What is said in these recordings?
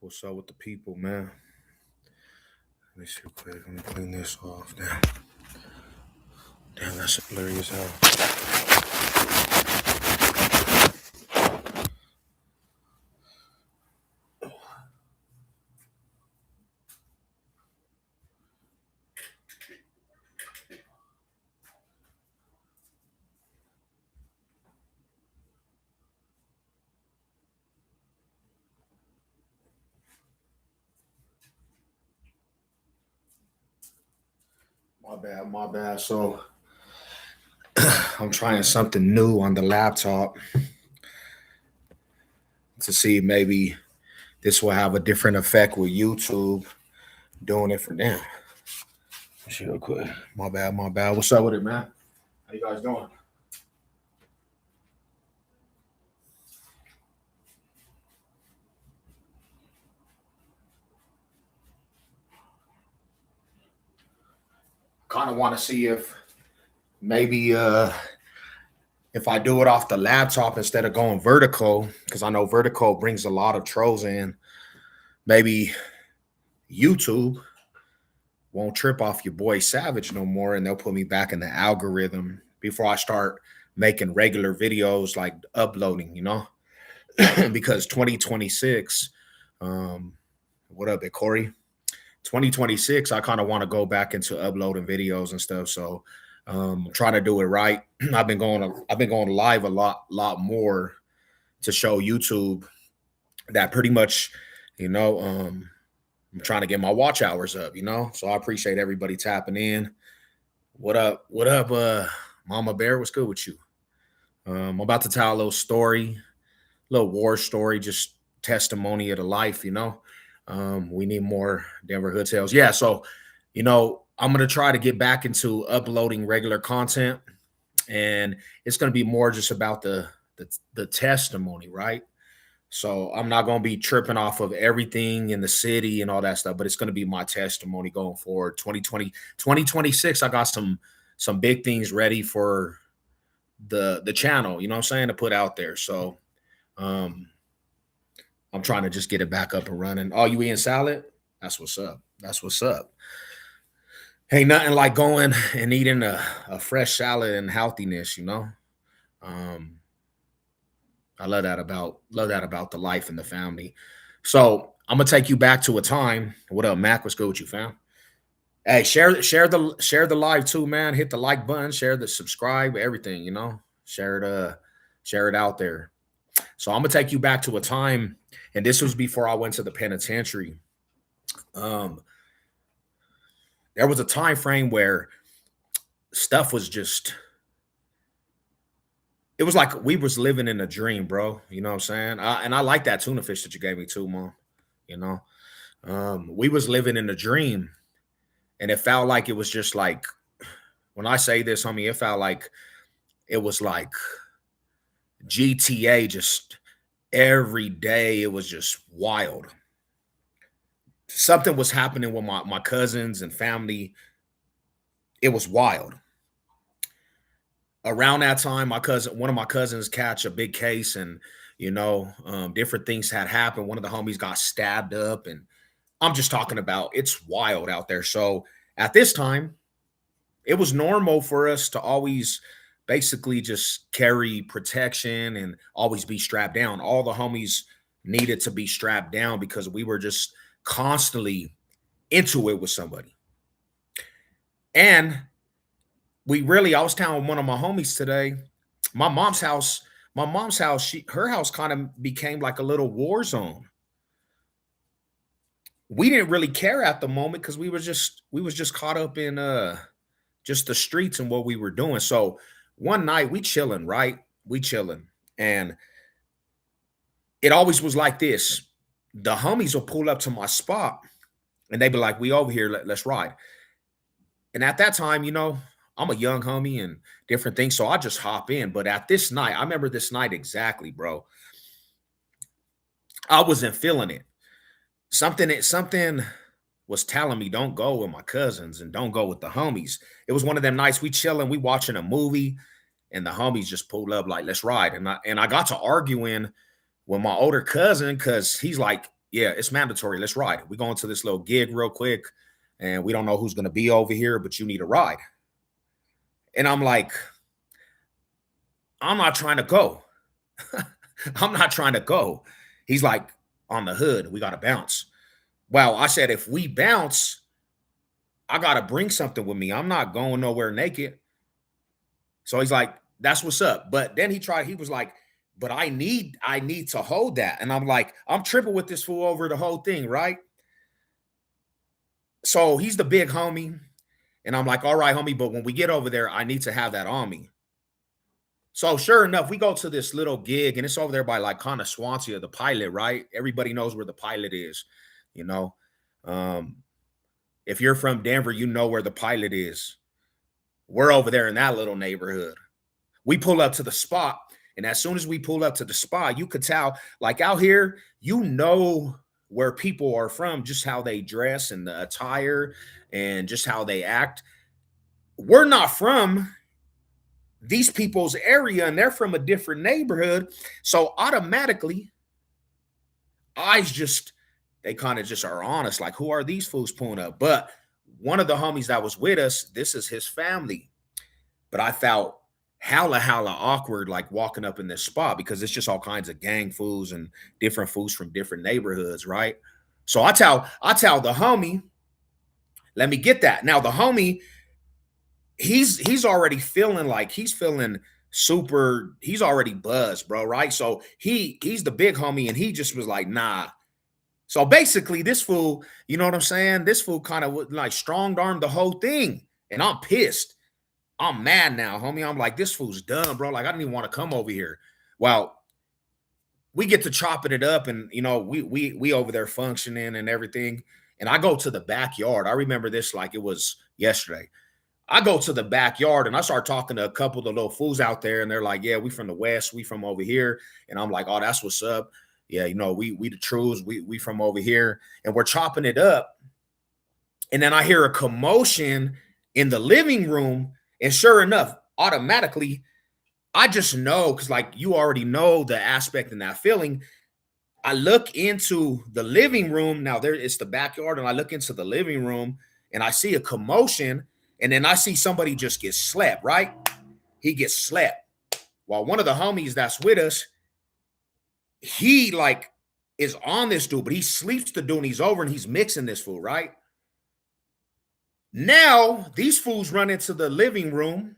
What's up with the people, man? Let me see real quick. Let me clean this off. Damn, that's blurry as hell. My bad. So I'm trying something new on the laptop to see maybe this will have a different effect with YouTube doing it for them. Let's see real quick. My bad. What's up with it, man? How you guys doing? Kind of want to see if maybe if I do it off the laptop instead of going vertical, because I know vertical brings a lot of trolls in. Maybe YouTube won't trip off your boy Savage no more, and they'll put me back in the algorithm before I start making regular videos like uploading, because 2026, what up, Corey? 2026, I kind of want to go back into uploading videos and stuff. So trying to do it right. I've been going live a lot more to show YouTube that pretty much, I'm trying to get my watch hours up. So I appreciate everybody tapping in. What up? What up, Mama Bear? What's good with you? I'm about to tell a little story, little war story, just testimony of the life. We need more Denver Hood Tales. Yeah, so I'm gonna try to get back into uploading regular content, and it's gonna be more just about the testimony, right? So I'm not gonna be tripping off of everything in the city and all that stuff, but it's gonna be my testimony going forward. 2026, I got some big things ready for the channel, you know what I'm saying, to put out there. So um I'm trying to just get it back up and running. Oh, you eating salad? That's what's up. That's what's up. Ain't nothing like going and eating a fresh salad and healthiness. Um, I love that about the life and the family. So I'm gonna take you back to a time. What up, Mac? What's good with you, fam? Hey, share the live too, man. Hit the like button, share the subscribe, everything. Share it out there. So I'm gonna take you back to a time, and this was before I went to the penitentiary. Um, there was a time frame where stuff was just it was like we was living in a dream, bro. You know what I'm saying? And I like that tuna fish that you gave me too, mom. You know, we was living in a dream, and it felt like it was just like when I say this, homie, it felt like it was like GTA. Just every day, it was just wild. Something was happening with my cousins and family. It was wild. Around that time, one of my cousins catch a big case, and different things had happened. One of the homies got stabbed up, and I'm just talking about it's wild out there. So at this time, it was normal for us to always basically just carry protection and always be strapped down. All the homies needed to be strapped down because we were just constantly into it with somebody. And I was telling one of my homies today, my mom's house, her house kind of became like a little war zone. We didn't really care at the moment because we was just caught up in just the streets and what we were doing. So one night we chilling, right? We chilling. And it always was like this. The homies will pull up to my spot and they be like, we over here, let's ride. And at that time, I'm a young homie and different things. So I just hop in. But at this night, I remember this night exactly, bro. I wasn't feeling it. Something was telling me don't go with my cousins and don't go with the homies. It was one of them nights we chilling, we watching a movie, and the homies just pulled up like, let's ride. And I got to arguing with my older cousin because he's like, yeah, it's mandatory. Let's ride. We going to this little gig real quick, and we don't know who's gonna be over here, but you need a ride. And I'm like, I'm not trying to go. I'm not trying to go. He's like, on the hood, we gotta bounce. Well, I said, if we bounce, I gotta bring something with me. I'm not going nowhere naked. So he's like, that's what's up. But then he was like, but I need to hold that. And I'm like, I'm tripping with this fool over the whole thing, right? So he's the big homie. And I'm like, all right, homie, but when we get over there, I need to have that on me. So sure enough, we go to this little gig and it's over there by like kind of Swansea, the Pilot, right? Everybody knows where the Pilot is, you know. Um, if you're from Denver, you know where the Pilot is. We're over there in that little neighborhood. We pull up to the spot, and as soon as we pull up to the spot, you could tell, like out here, you know where people are from, just how they dress and the attire and just how they act. We're not from these people's area and they're from a different neighborhood. So automatically, eyes just, they kind of just are honest, like, who are these fools pulling up? But one of the homies that was with us, this is his family. But I felt hella awkward like walking up in this spot because it's just all kinds of gang fools and different fools from different neighborhoods, right? So I tell the homie, let me get that. Now the homie, he's already feeling like he's feeling super, he's already buzzed, bro, right? So he's the big homie and he just was like, nah. So basically this fool, you know what I'm saying? This fool kind of like strong armed the whole thing. And I'm pissed. I'm mad now, homie. I'm like, this fool's done, bro. Like, I didn't even want to come over here. Well, we get to chopping it up, and you know, we over there functioning and everything. And I go to the backyard. I remember this like it was yesterday. I go to the backyard and I start talking to a couple of the little fools out there, and they're like, "Yeah, we from the West, we from over here." And I'm like, "Oh, that's what's up." Yeah, you know, we the truths, we from over here, and we're chopping it up. And then I hear a commotion in the living room. And sure enough, automatically, I just know because, like, you already know the aspect and that feeling. I look into the living room. Now, there it's the backyard, and I look into the living room and I see a commotion. And then I see somebody just get slapped, right? He gets slapped. While one of the homies that's with us, he like is on this dude, but he sleeps the dude and he's over and he's mixing this fool, right? Now these fools run into the living room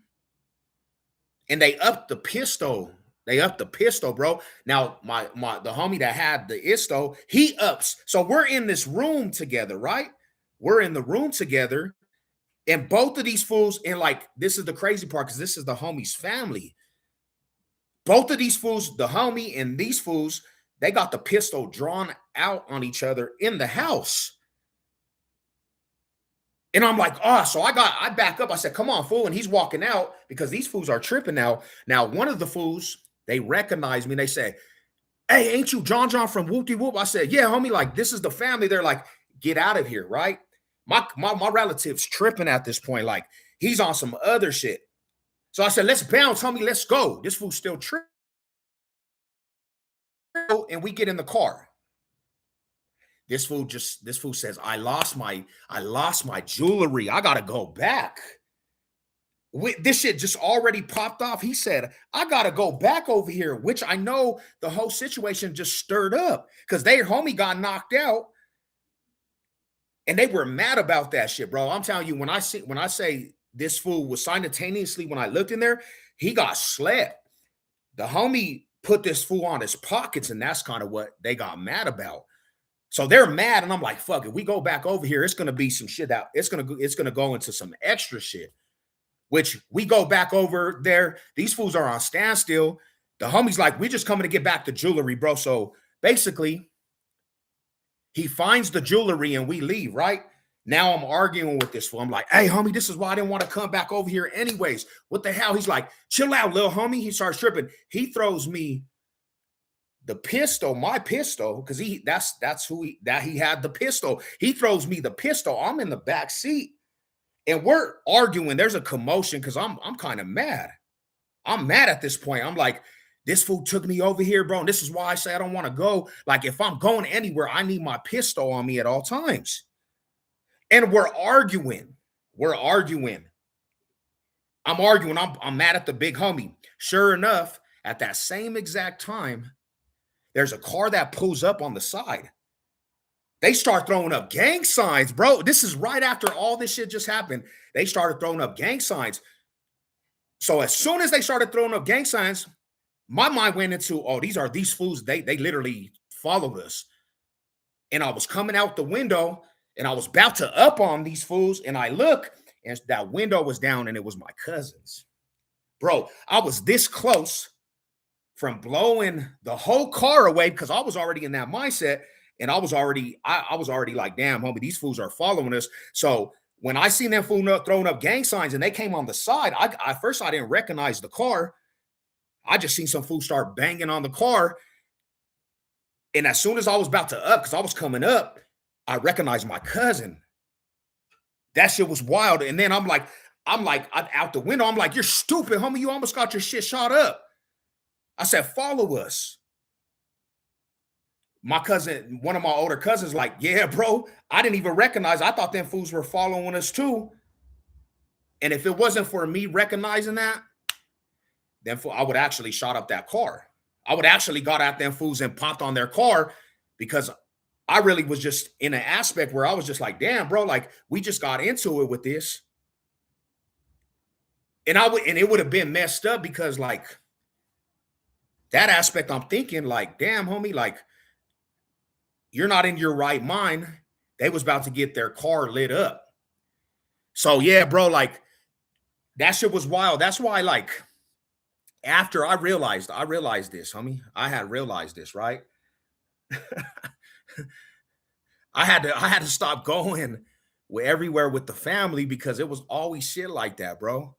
and they up the pistol. They up the pistol, bro. Now my the homie that had the isto, he ups. So we're in this room together, right? We're in the room together, and both of these fools, and like this is the crazy part because this is the homie's family. Both of these fools, the homie and these fools, they got the pistol drawn out on each other in the house. And I'm like, oh, so I back up. I said, come on, fool. And he's walking out because these fools are tripping now. Now, one of the fools, they recognize me and they say, hey, ain't you John from Whoopty Whoop? I said, yeah, homie, like this is the family. They're like, get out of here, right? My relative's tripping at this point. Like he's on some other shit. So I said, let's bounce, homie. Let's go. This fool's still tripping. And we get in the car. This fool says, I lost my jewelry. I gotta go back. This shit just already popped off. He said, I gotta go back over here, which I know the whole situation just stirred up because their homie got knocked out. And they were mad about that shit, bro. I'm telling you, when I say this fool was simultaneously, when I looked in there, he got slapped. The homie put this fool on his pockets, and that's kind of what they got mad about. So they're mad, and I'm like, fuck it. We go back over here. It's gonna be some shit out. It's gonna go into some extra shit. Which we go back over there. These fools are on standstill. The homie's like, we just coming to get back the jewelry, bro. So basically, he finds the jewelry and we leave, right? Now I'm arguing with this fool. I'm like, hey, homie, this is why I didn't want to come back over here anyways. What the hell? He's like, chill out, little homie. He starts tripping. He throws me the pistol, my pistol, because he had the pistol. He throws me the pistol. I'm in the back seat. And we're arguing. There's a commotion because I'm kind of mad. I'm mad at this point. I'm like, This fool took me over here, bro. And this is why I say I don't want to go. Like, if I'm going anywhere, I need my pistol on me at all times. And we're arguing. We're arguing. I'm arguing. I'm mad at the big homie. Sure enough, at that same exact time, there's a car that pulls up on the side. They start throwing up gang signs, bro. This is right after all this shit just happened. They started throwing up gang signs. So as soon as they started throwing up gang signs, my mind went into, oh, these fools. They literally followed us. And I was coming out the window and I was about to up on these fools. And I look and that window was down and it was my cousins. Bro, I was this close from blowing the whole car away because I was already in that mindset. And I was already like, damn, homie, these fools are following us. So when I seen them fools throwing up gang signs and they came on the side, I first I didn't recognize the car. I just seen some fools start banging on the car. And as soon as I was about to up, because I was coming up, I recognized my cousin. That shit was wild. And then I'm like, out the window, I'm like, you're stupid, homie. You almost got your shit shot up. I said, follow us. My cousin, one of my older cousins, like, yeah, bro, I didn't even recognize. I thought them fools were following us too. And if it wasn't for me recognizing that, then I would actually shot up that car. I would actually got at them fools and popped on their car because I really was just in an aspect where I was just like, damn, bro, like we just got into it with this. And it would have been messed up because like that aspect, I'm thinking like, damn, homie, like you're not in your right mind. They was about to get their car lit up. So yeah, bro, like that shit was wild. That's why, like, after I realized this, homie. I had realized this, right? I had to stop going everywhere with the family because it was always shit like that, bro.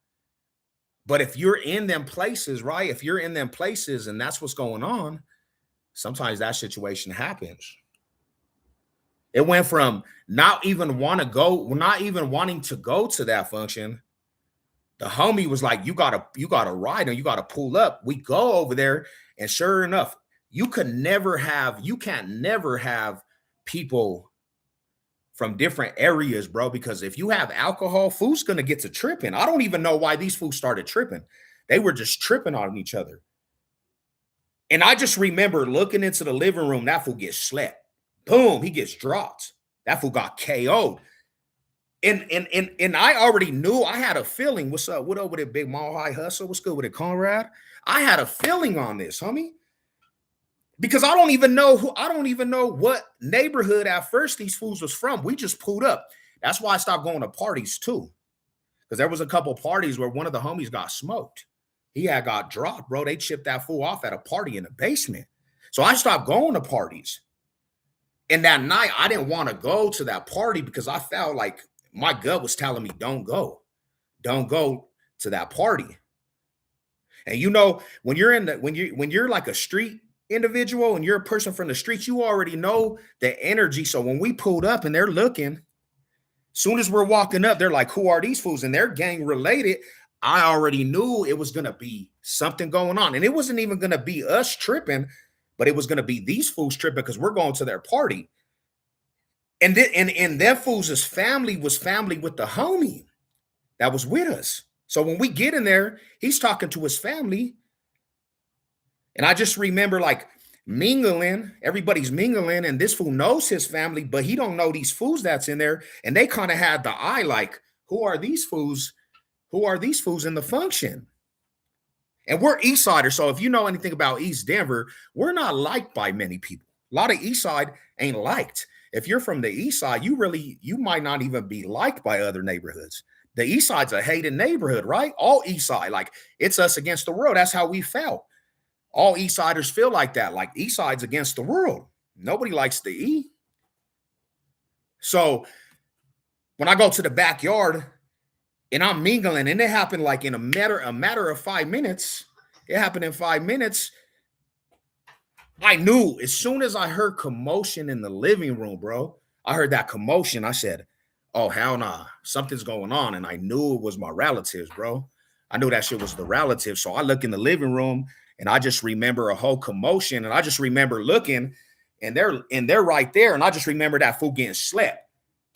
But if you're in them places, right? If you're in them places and that's what's going on, sometimes that situation happens. It went from not even wanting to go to that function. The homie was like, you gotta ride and you gotta pull up. We go over there, and sure enough, you can't never have people from different areas, bro. Because if you have alcohol, fools gonna get to tripping. I don't even know why these fools started tripping. They were just tripping on each other. And I just remember looking into the living room, that fool gets slept. Boom, he gets dropped. That fool got KO'd. And I already knew, I had a feeling. What's up? What up with it, Big Mall High Hustle? What's good with it, Conrad? I had a feeling on this, homie. Because I don't even know what neighborhood at first these fools was from. We just pulled up. That's why I stopped going to parties too. Because there was a couple parties where one of the homies got smoked. He had got dropped, bro. They chipped that fool off at a party in the basement. So I stopped going to parties. And that night, I didn't want to go to that party because I felt like my gut was telling me, don't go to that party. And you know, when you're like a street individual and you're a person from the streets, you already know the energy. So when we pulled up and they're looking, soon as we're walking up, they're like, who are these fools? And they're gang related. I already knew it was going to be something going on. And it wasn't even going to be us tripping, but it was going to be these fools tripping because we're going to their party. And their fools' family was family with the homie that was with us. So when we get in there, he's talking to his family. And I just remember like mingling, everybody's mingling, and this fool knows his family, but he don't know these fools that's in there. And they kind of had the eye like, who are these fools? Who are these fools in the function? And we're East Siders. So if you know anything about East Denver, we're not liked by many people. A lot of East Side ain't liked. If you're from the East Side, you might not even be liked by other neighborhoods. The East Side's a hated neighborhood, right? All East Side, like it's us against the world. That's how we felt. All East Siders feel like that, like East Side's against the world. Nobody likes the E. So when I go to the backyard and I'm mingling, and it happened like in a matter of 5 minutes. It happened in 5 minutes. I knew as soon as I heard commotion in the living room, bro. I heard that commotion. I said, oh, hell nah, something's going on. And I knew it was my relatives, bro. I knew that shit was the relatives. So I look in the living room And I just remember a whole commotion. And I just remember looking, and they're right there. And I just remember that fool getting slept.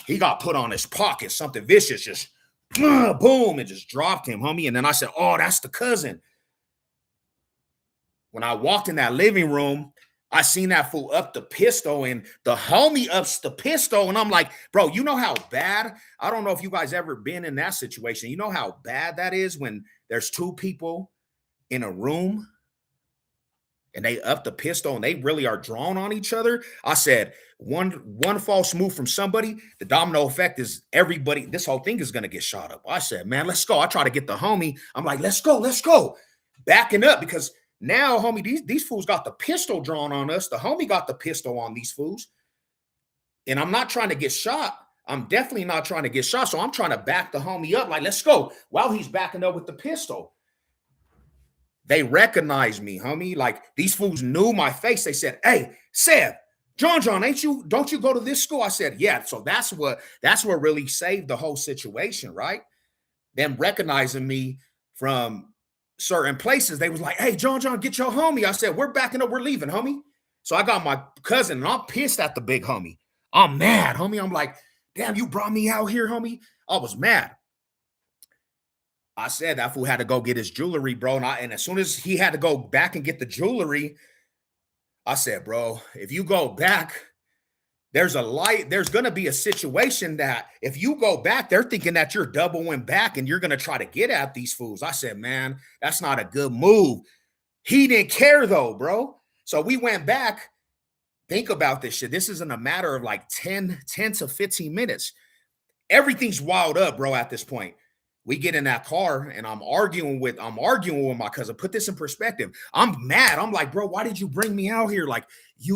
He got put on his pocket, something vicious, just boom, and just dropped him, homie. And then I said, oh, that's the cousin. When I walked in that living room, I seen that fool up the pistol, and the homie ups the pistol. And I'm like, bro, you know how bad? I don't know if you guys ever been in that situation. You know how bad that is when there's two people in a room and they up the pistol and they really are drawn on each other. I said, one false move from somebody, the domino effect is everybody, this whole thing is going to get shot up. I said, man, let's go. I try to get the homie. I'm like, let's go. Backing up because now, homie, these fools got the pistol drawn on us. The homie got the pistol on these fools. And I'm not trying to get shot. I'm definitely not trying to get shot. So I'm trying to back the homie up like, let's go. While he's backing up with the pistol. They recognized me, homie. Like, these fools knew my face. They said, hey, Seb, John, don't you go to this school? I said, yeah. So that's what really saved the whole situation, right? Them recognizing me from certain places. They was like, hey, John, get your homie. I said, we're backing up. We're leaving, homie. So I got my cousin, and I'm pissed at the big homie. I'm mad, homie. I'm like, damn, you brought me out here, homie. I was mad. I said that fool had to go get his jewelry, bro. And as soon as he had to go back and get the jewelry, I said, bro, if you go back, there's going to be a situation that if you go back, they're thinking that you're doubling back and you're going to try to get at these fools. I said, man, that's not a good move. He didn't care though, bro. So we went back. Think about this shit. This isn't a matter of like 10 to 15 minutes. Everything's wild up, bro, at this point. We get in that car and I'm arguing with my cousin. Put this in perspective. I'm mad. I'm like, bro, why did you bring me out here? Like,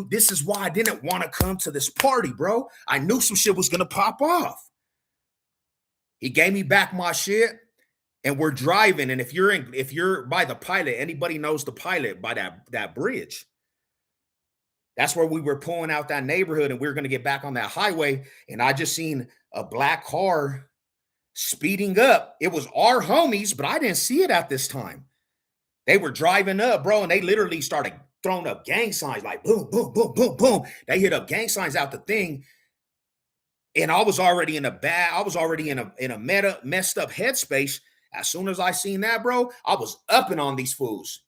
this is why I didn't want to come to this party, bro. I knew some shit was going to pop off. He gave me back my shit and we're driving. And if you're by the Pilot, anybody knows the Pilot by that bridge. That's where we were pulling out that neighborhood and we were going to get back on that highway. And I just seen a black car speeding up. It was our homies, but I didn't see it at this time. They were driving up, bro, and they literally started throwing up gang signs like boom, boom, boom, boom, boom. They hit up gang signs out the thing. And I was already in a messed up headspace. As soon as I seen that, bro, I was upping on these fools.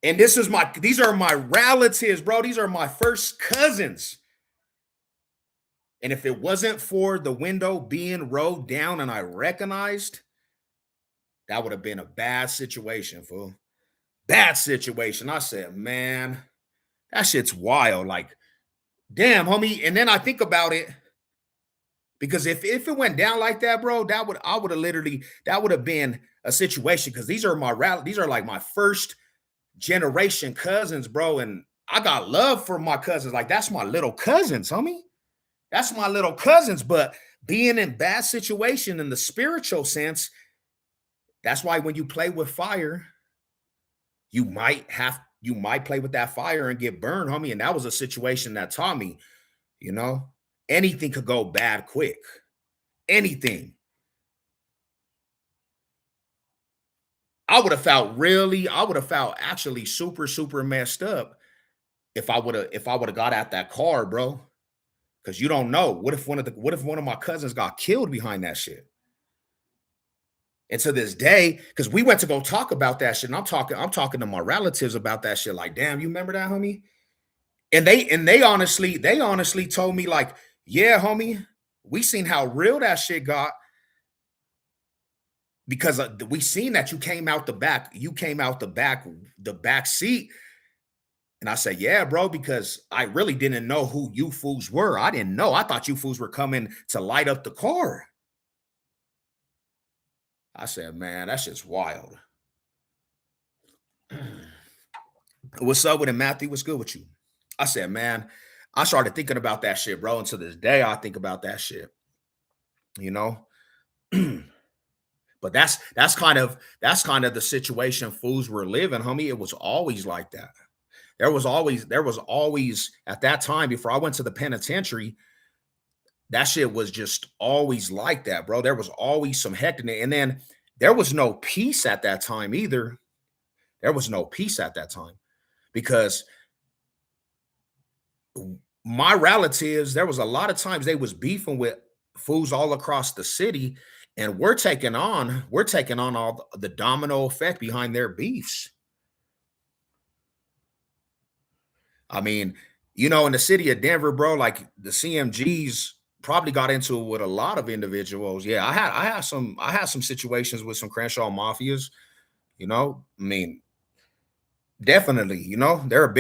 And these are my relatives, bro. These are my first cousins. And if it wasn't for the window being rolled down and I recognized, that would have been a bad situation, fool. Bad situation. I said, man, that shit's wild. Like, damn, homie. And then I think about it, because if it went down like that, bro, that would have been a situation, because these are like my first generation cousins, bro. And I got love for my cousins. Like, that's my little cousins, homie. That's my little cousins. But being in bad situation in the spiritual sense, that's why when you play with fire, you might play with that fire and get burned, homie. And that was a situation that taught me, anything could go bad quick. Anything. I would have felt actually super, super messed up if I would have got at that car, bro. Because you don't know. What if one of my cousins got killed behind that shit? And to this day, because we went to go talk about that shit, and I'm talking to my relatives about that shit. Like, damn, you remember that, homie? And they honestly told me, like, yeah, homie, we seen how real that shit got, because we seen that you came out the back seat. And I said, yeah, bro, because I really didn't know who you fools were. I didn't know. I thought you fools were coming to light up the car. I said, man, that shit's wild. What's up with it, Matthew? What's good with you? I said, man, I started thinking about that shit, bro. And to this day, I think about that shit, But that's kind of the situation fools were living, homie. It was always like that. There was always at that time, before I went to the penitentiary, that shit was just always like that, bro. There was always some hectic. And then there was no peace at that time either. There was no peace at that time because my relatives, there was a lot of times they was beefing with fools all across the city, and we're taking on all the domino effect behind their beefs. I mean, in the city of Denver, bro, like the CMGs probably got into it with a lot of individuals. Yeah, I had some situations with some Crenshaw mafias. I mean, definitely. They're a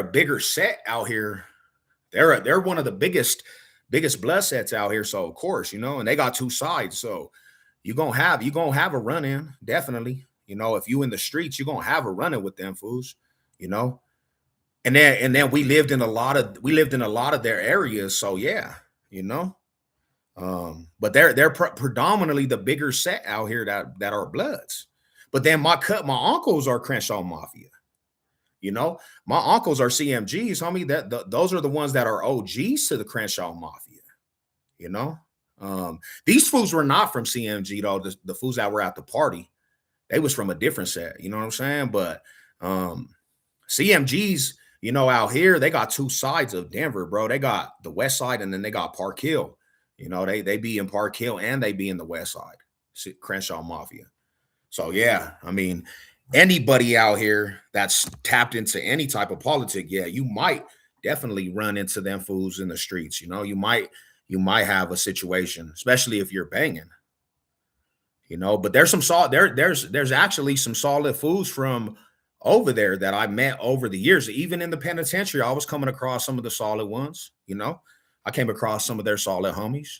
bigger set out here. They're one of the biggest blood sets out here. So of course, and they got two sides. So you gonna have a run in, definitely. If you in the streets, you're gonna have a run in with them fools. You know, and then we lived in a lot of their areas. So yeah, you know. But they're predominantly the bigger set out here that are Bloods. But then my uncles are Crenshaw Mafia. My uncles are CMGs, homie. Those are the ones that are OGs to the Crenshaw Mafia. You know, these fools were not from CMG though. The fools that were at the party, they was from a different set. You know what I'm saying? But CMGs, out here they got two sides of Denver, bro. They got the West Side and then they got Park Hill. They be in Park Hill and they be in the West Side, Crenshaw Mafia. So yeah, I mean, anybody out here that's tapped into any type of politic, yeah, you might definitely run into them fools in the streets. You might have a situation, especially if you're banging. But there's some solid there's actually some solid fools from over there that I met over the years. Even in the penitentiary, I was coming across some of the solid ones. I came across some of their solid homies.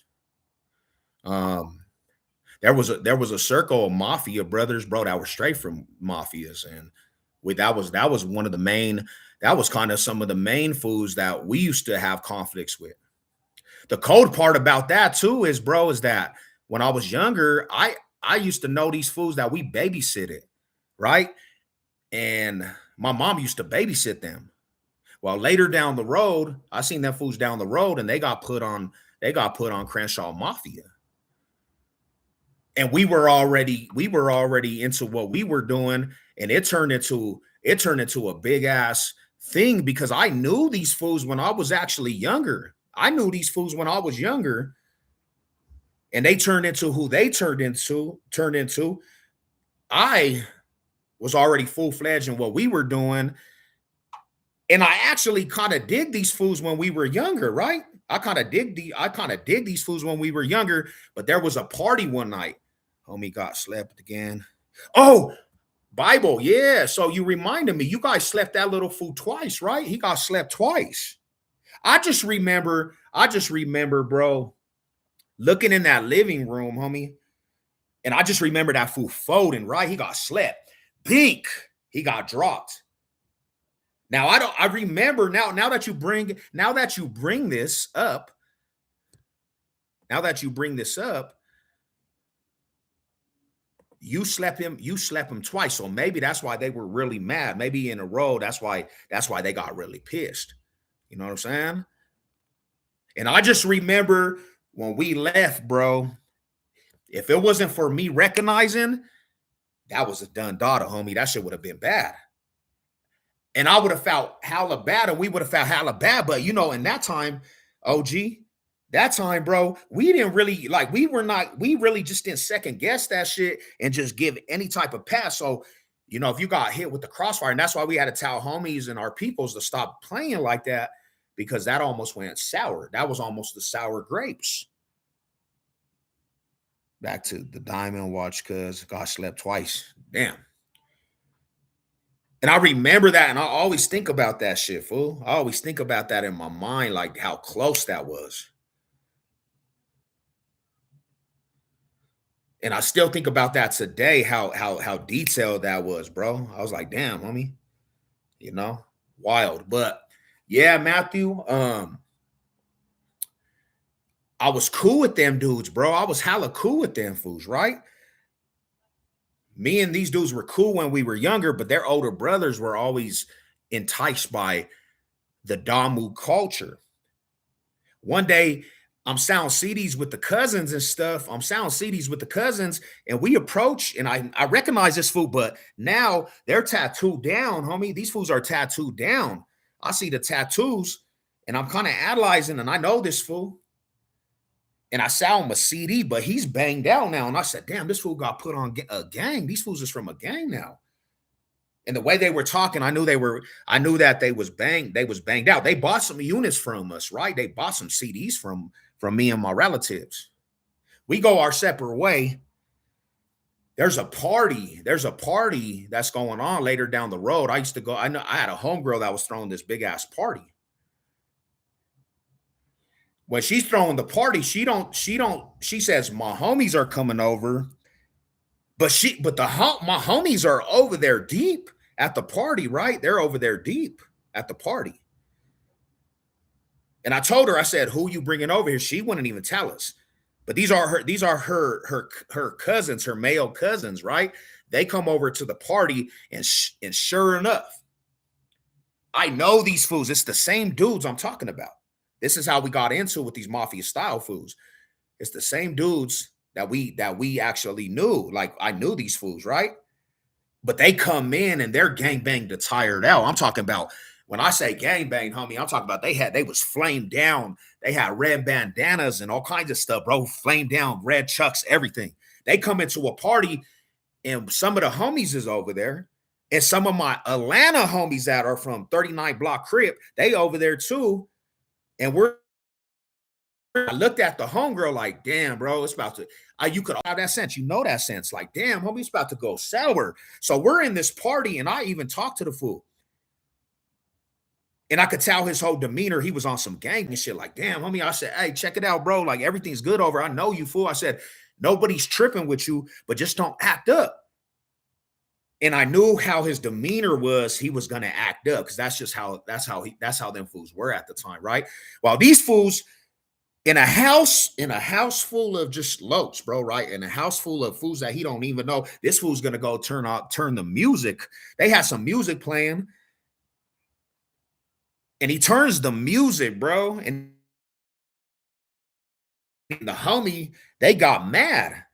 Um, there was a circle of mafia brothers, bro, that were straight from mafias, and that was one of the main. That was kind of some of the main foods that we used to have conflicts with. The cold part about that too is, bro, is that when I was younger, I used to know these fools that we babysitted, right? And my mom used to babysit them. Well, later down the road, I seen them fools down the road, and they got put on Crenshaw Mafia. And we were already into what we were doing, and it turned into a big ass thing because I knew these fools when I was actually younger. I knew these fools when I was younger, and they turned into who they turned into. I was already full-fledged in what we were doing. And I actually kind of dig these fools when we were younger, right? I kind of dig these fools when we were younger, but there was a party one night. Homie got slept again. Oh, Bible, yeah. So you reminded me, you guys slept that little fool twice, right? He got slept twice. I just remember, bro, looking in that living room, homie, and I just remember that fool folding, right? He got slept. Pink, he got dropped. Now I remember now that you bring this up, now that you bring this up, you slept him twice. So maybe that's why they were really mad. Maybe in a row, that's why they got really pissed. You know what I'm saying? And I just remember when we left, bro, if it wasn't for me recognizing, that was a done daughter, homie. That shit would have been bad. And I would have felt hella bad, and we would have felt hella bad. But in that time, OG, that time, bro, we didn't really like, we really just didn't second guess that shit and just give any type of pass. So, if you got hit with the crossfire, and that's why we had to tell homies and our peoples to stop playing like that, because that almost went sour. That was almost the sour grapes. Back to the diamond watch, cuz God slept twice. Damn. And I remember that, and I always think about that shit, fool. I always think about that in my mind, like how close that was. And I still think about that today, how detailed that was, bro. I was like, damn, homie, you know, wild. But yeah, Matthew, I was cool with them dudes, bro. I was hella cool with them fools, right? Me and these dudes were cool when we were younger, but their older brothers were always enticed by the Damu culture. One day, I'm sound CDs with the cousins and stuff. I'm sound CDs with the cousins, and we approach, and I recognize this fool, but now they're tattooed down, homie. These fools are tattooed down. I see the tattoos, and I'm kind of analyzing, and I know this fool, and I sell him a CD, but he's banged out now. And I said, damn, this fool got put on a gang. These fools is from a gang now. And the way they were talking, I knew that they was banged out. They bought some units from us, right? They bought some CDs from me and my relatives. We go our separate way. There's a party that's going on later down the road. I used to go, I know I had a homegirl that was throwing this big ass party. When she's throwing the party, she says, my homies are coming over, but my homies are over there deep at the party, right? They're over there deep at the party. And I told her, I said, who you bringing over here? She wouldn't even tell us. But these are her cousins, her male cousins, right? They come over to the party, and sure enough, I know these fools. It's the same dudes I'm talking about. This is how we got into with these mafia style fools. It's the same dudes that we actually knew. Like, I knew these fools, right? But they come in and they're gangbanged to tired out. I'm talking about, when I say gangbang, homie, I'm talking about they was flamed down. They had red bandanas and all kinds of stuff, bro. Flamed down, red chucks, everything. They come into a party, and some of the homies is over there. And some of my Atlanta homies that are from 39 Block Crip, they over there too. And I looked at the homegirl like, damn, bro, it's about to, you could have that sense. You know that sense. Like, damn, homie, it's about to go sour. So we're in this party, and I even talked to the fool. And I could tell his whole demeanor. He was on some gang and shit. Like, damn, homie. I said, hey, check it out, bro. Like, everything's good over. I know you, fool. I said, nobody's tripping with you, but just don't act up. And I knew how his demeanor was. He was gonna act up, because that's how them fools were at the time, right? While these fools in a house full of just locs, bro, right? In a house full of fools that he don't even know, this fool's gonna go turn the music. They had some music playing, and he turns the music, bro, and the homie, they got mad,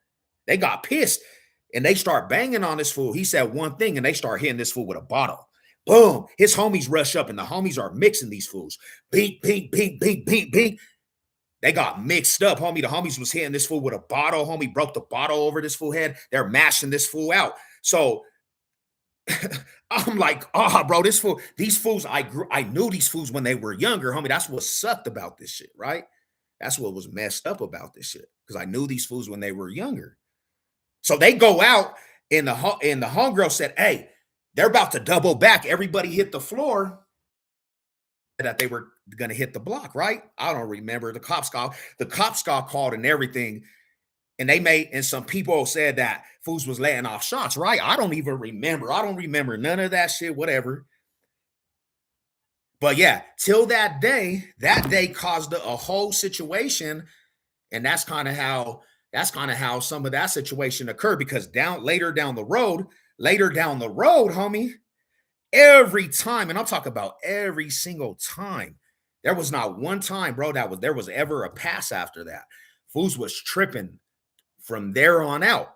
they got pissed. And they start banging on this fool. He said one thing, and they start hitting this fool with a bottle. Boom. His homies rush up, and the homies are mixing these fools. Beat, beat, beat, beat, beat, beat. They got mixed up, homie. The homies was hitting this fool with a bottle. Homie broke the bottle over this fool head. They're mashing this fool out. So I'm like, bro, these fools, I knew these fools when they were younger, homie. That's what sucked about this shit, right? That's what was messed up about this shit, because I knew these fools when they were younger. So they go out, and the homegirl said, hey, they're about to double back. Everybody hit the floor. That they were going to hit the block, right? I don't remember. The cops got called and everything. And some people said that fools was letting off shots, right? I don't even remember. I don't remember none of that shit, whatever. But yeah, till that day caused a whole situation. And that's kind of how some of that situation occurred, because later down the road, homie, every time, and I'm talking about every single time, there was not one time, bro, there was ever a pass after that. Fools was tripping from there on out.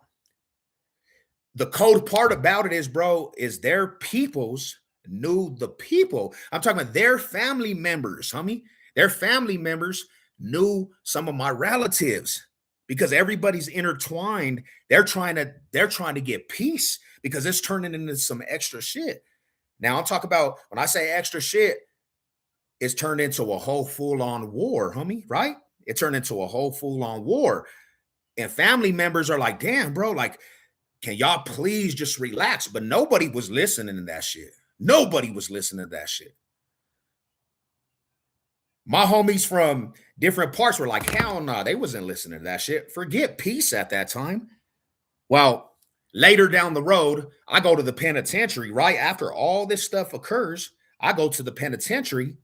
The cold part about it is, bro, is their peoples knew the people. I'm talking about their family members, homie. Their family members knew some of my relatives, because everybody's intertwined. They're trying to get peace, because it's turning into some extra shit. Now I'm talking about, when I say extra shit, it's turned into a whole full-on war, homie, right? It turned into a whole full-on war. And family members are like, damn, bro, like, can y'all please just relax? But nobody was listening to that shit. Nobody was listening to that shit. My homies from different parts were like, hell no, they wasn't listening to that shit. Forget peace at that time. Well, later down the road, I go to the penitentiary, right? After all this stuff occurs, I go to the penitentiary.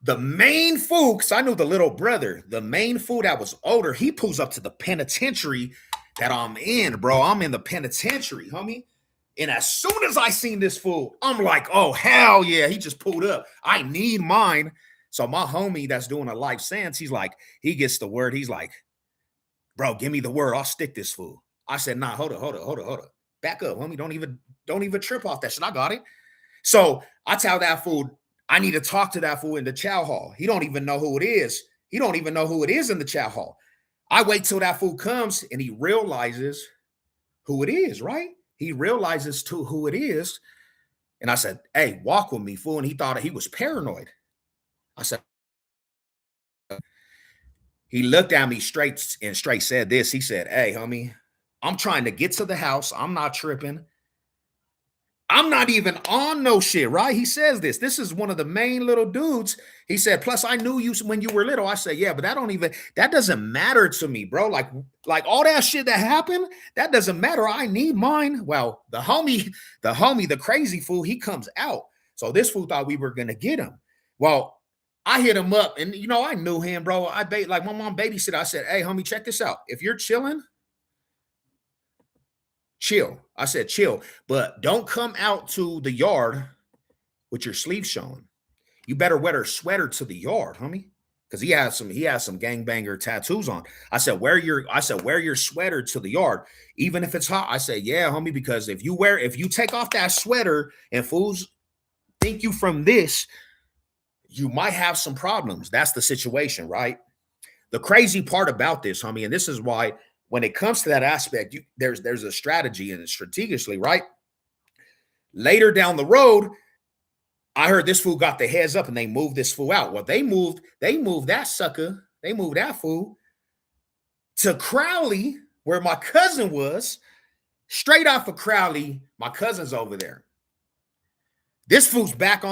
The main fool, because I knew the little brother, the main fool that was older, he pulls up to the penitentiary that I'm in, bro. I'm in the penitentiary, homie. And as soon as I seen this fool, I'm like, oh, hell yeah, he just pulled up. I need mine. So my homie that's doing a life sentence, he's like, he gets the word. He's like, bro, give me the word. I'll stick this fool. I said, nah, hold up. Back up, homie. Don't even trip off that shit. I got it. So I tell that fool, I need to talk to that fool in the chow hall. He don't even know who it is. He don't even know who it is in the chow hall. I wait till that fool comes and he realizes who it is, right? He realizes to who it is. And I said, hey, walk with me, fool. And he thought he was paranoid. I said, he looked at me straight said this. He said, hey, homie, I'm trying to get to the house. I'm not tripping. I'm not even on no shit, right? He says this. This is one of the main little dudes. He said, plus I knew you when you were little. I said, yeah, but that doesn't matter to me, bro. Like all that shit that happened, that doesn't matter. I need mine. Well, the homie, the crazy fool, he comes out. So this fool thought we were going to get him. Well, I hit him up and, I knew him, bro. Like my mom babysitter. I said, hey, homie, check this out. If you're chilling, chill. I said, chill, but don't come out to the yard with your sleeves showing. You better wear a sweater to the yard, homie. Because he has some gangbanger tattoos on. I said, wear your sweater to the yard, even if it's hot. I said, yeah, homie, because if you take off that sweater and fools think you from this, you might have some problems. That's the situation, right? The crazy part about this, homie, and this is why when it comes to that aspect, there's a strategy and strategically, right? Later down the road, I heard this fool got the heads up and they moved this fool out. Well, they moved that sucker. They moved that fool to Crowley, where my cousin was. Straight off of Crowley, my cousin's over there. This fool's back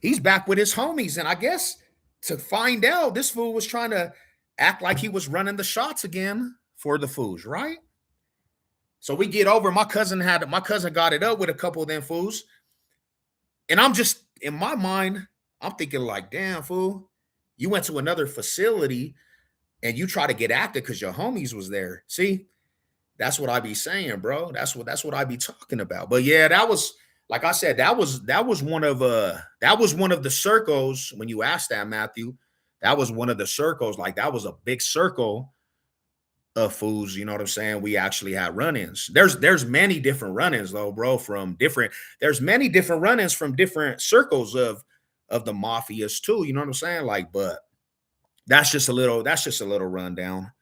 he's back with his homies. And I guess to find out, this fool was trying to act like he was running the shots again for the fools, right? So we get over. My cousin got it up with a couple of them fools. And I'm just, in my mind, I'm thinking like, damn, fool, you went to another facility and you try to get active because your homies was there. See, that's what I be saying, bro. That's what I be talking about. But yeah, that was, like I said, that was one of the circles. When you asked that, Matthew, that was one of the circles. Like that was a big circle of fools, you know what I'm saying? We actually had run-ins. There's many different run-ins though, bro, there's many different run-ins from different circles of the mafias too, you know what I'm saying? Like, but that's just a little rundown.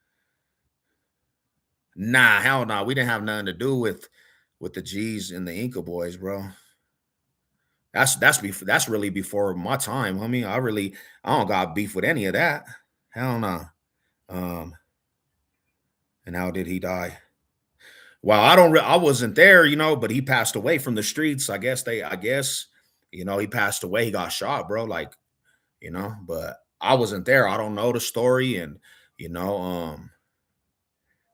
Nah, hell no. We didn't have nothing to do with the G's and the Inca boys, bro. That's really before my time, homie. I don't got beef with any of that. Hell no. And how did he die? Well, I wasn't there, but he passed away from the streets. I guess, he passed away. He got shot, bro. Like, but I wasn't there. I don't know the story. And,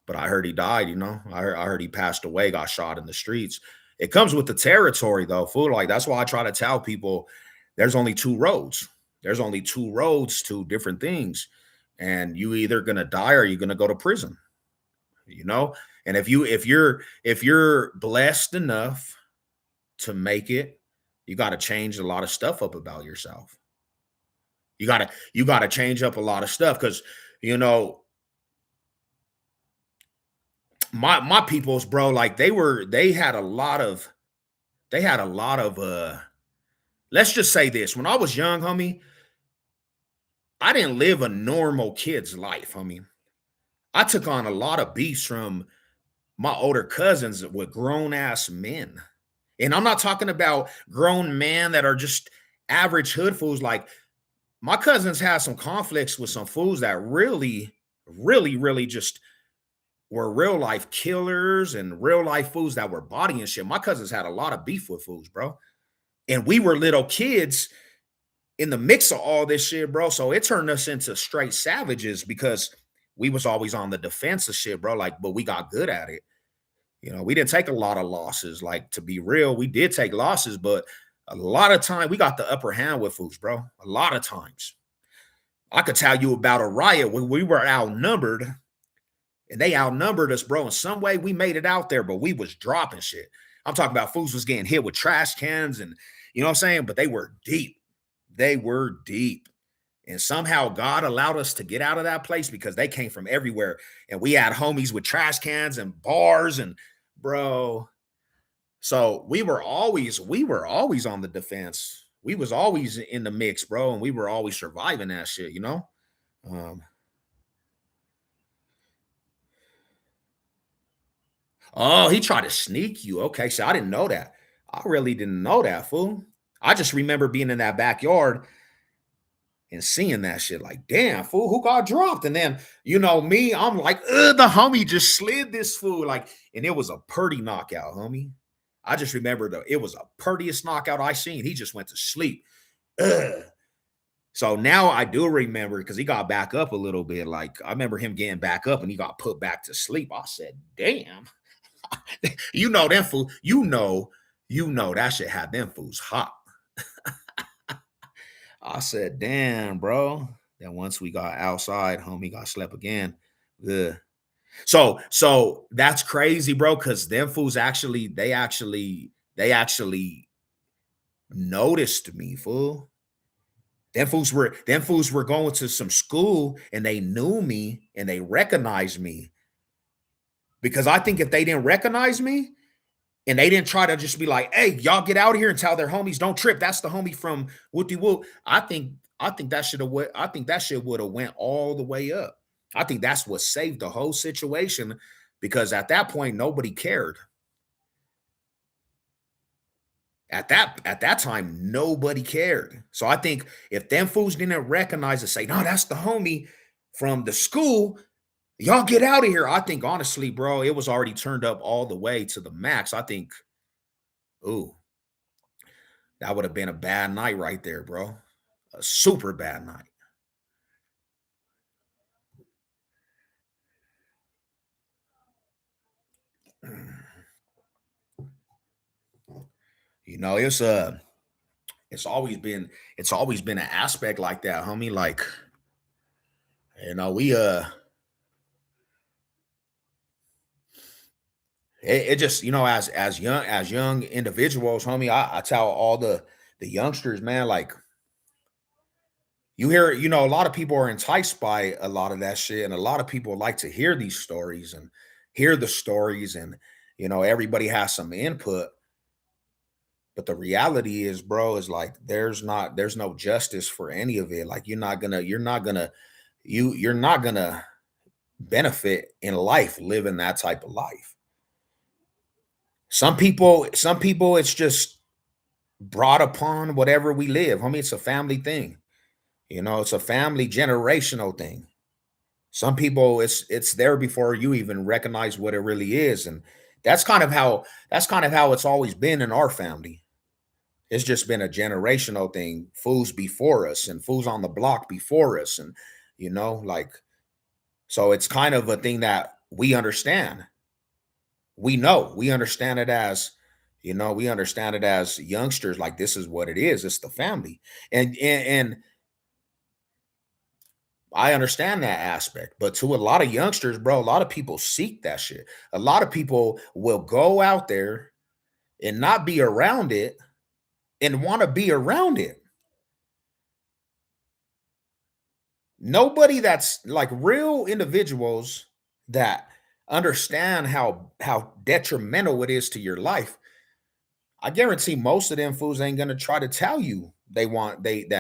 but I heard he died, I heard he passed away, got shot in the streets. It comes with the territory though, fool. Like, that's why I try to tell people there's only two roads. There's only two roads to different things. And you either going to die or you're going to go to prison. And if you're blessed enough to make it, you got to change a lot of stuff up about yourself. You got to change up a lot of stuff because my peoples, bro, like they had a lot of let's just say this. When I was young, homie, I didn't live a normal kid's life, homie. I took on a lot of beefs from my older cousins with grown ass men. And I'm not talking about grown men that are just average hood fools. Like, my cousins had some conflicts with some fools that really, really, really just were real life killers and real life fools that were bodying shit. My cousins had a lot of beef with fools, bro. And we were little kids in the mix of all this shit, bro. So it turned us into straight savages because we was always on the defense of shit, bro. Like, but we got good at it. We didn't take a lot of losses. Like, to be real, we did take losses, but a lot of time we got the upper hand with fools, bro. A lot of times. I could tell you about a riot when we were outnumbered and they outnumbered us, bro. In some way we made it out there, but we was dropping shit. I'm talking about fools was getting hit with trash cans and, you know what I'm saying? But they were deep. They were deep. And somehow God allowed us to get out of that place because they came from everywhere. And we had homies with trash cans and bars and bro. So we were always on the defense. We was always in the mix, bro, and we were always surviving that shit, you know? Um, oh, he tried to sneak you. Okay, so I didn't know that. I really didn't know that, fool. I just remember being in that backyard and seeing that shit like, damn, fool, who got dropped? And then, me, I'm like, the homie just slid this fool. Like, and it was a purdy knockout, homie. I just remember it was a purdiest knockout I seen. He just went to sleep. Ugh. So now I do remember because he got back up a little bit. Like, I remember him getting back up and he got put back to sleep. I said, damn. Them fool, that shit had them fools hot. I said, damn, bro. Then once we got outside, homie got slept again. Ugh. So that's crazy, bro. Cause them fools they actually noticed me, fool. Them fools were going to some school and they knew me and they recognized me. Because I think if they didn't recognize me, and they didn't try to just be like, "Hey, y'all get out of here and tell their homies don't trip." That's the homie from Wooty Woo. I think that should have I think that shit would have went all the way up. I think that's what saved the whole situation because at that point nobody cared. At that time nobody cared. So I think if them fools didn't recognize and say, "No, that's the homie from the school," y'all get out of here. I think honestly, bro, it was already turned up all the way to the max. I think, ooh, that would have been a bad night right there, bro. A super bad night. You know, it's always been an aspect like that, homie. Like, we it just, as young individuals, homie, I tell all the youngsters, man, like you hear, a lot of people are enticed by a lot of that shit, and a lot of people like to hear these stories and hear the stories, and everybody has some input. But the reality is, bro, is like there's no justice for any of it. Like you're not gonna benefit in life living that type of life. Some people it's just brought upon whatever we live. I mean, it's a family thing. It's a family generational thing. Some people it's there before you even recognize what it really is. And that's kind of how it's always been in our family. It's just been a generational thing. Fools before us and fools on the block before us. And like, so it's kind of a thing that we understand. We understand it as, we understand it as youngsters. Like, this is what it is. It's the family. And I understand that aspect. But to a lot of youngsters, bro, a lot of people seek that shit. A lot of people will go out there and not be around it and want to be around it. Nobody that's like real individuals that understand how detrimental it is to your life. I guarantee most of them fools ain't gonna try to tell you they want they that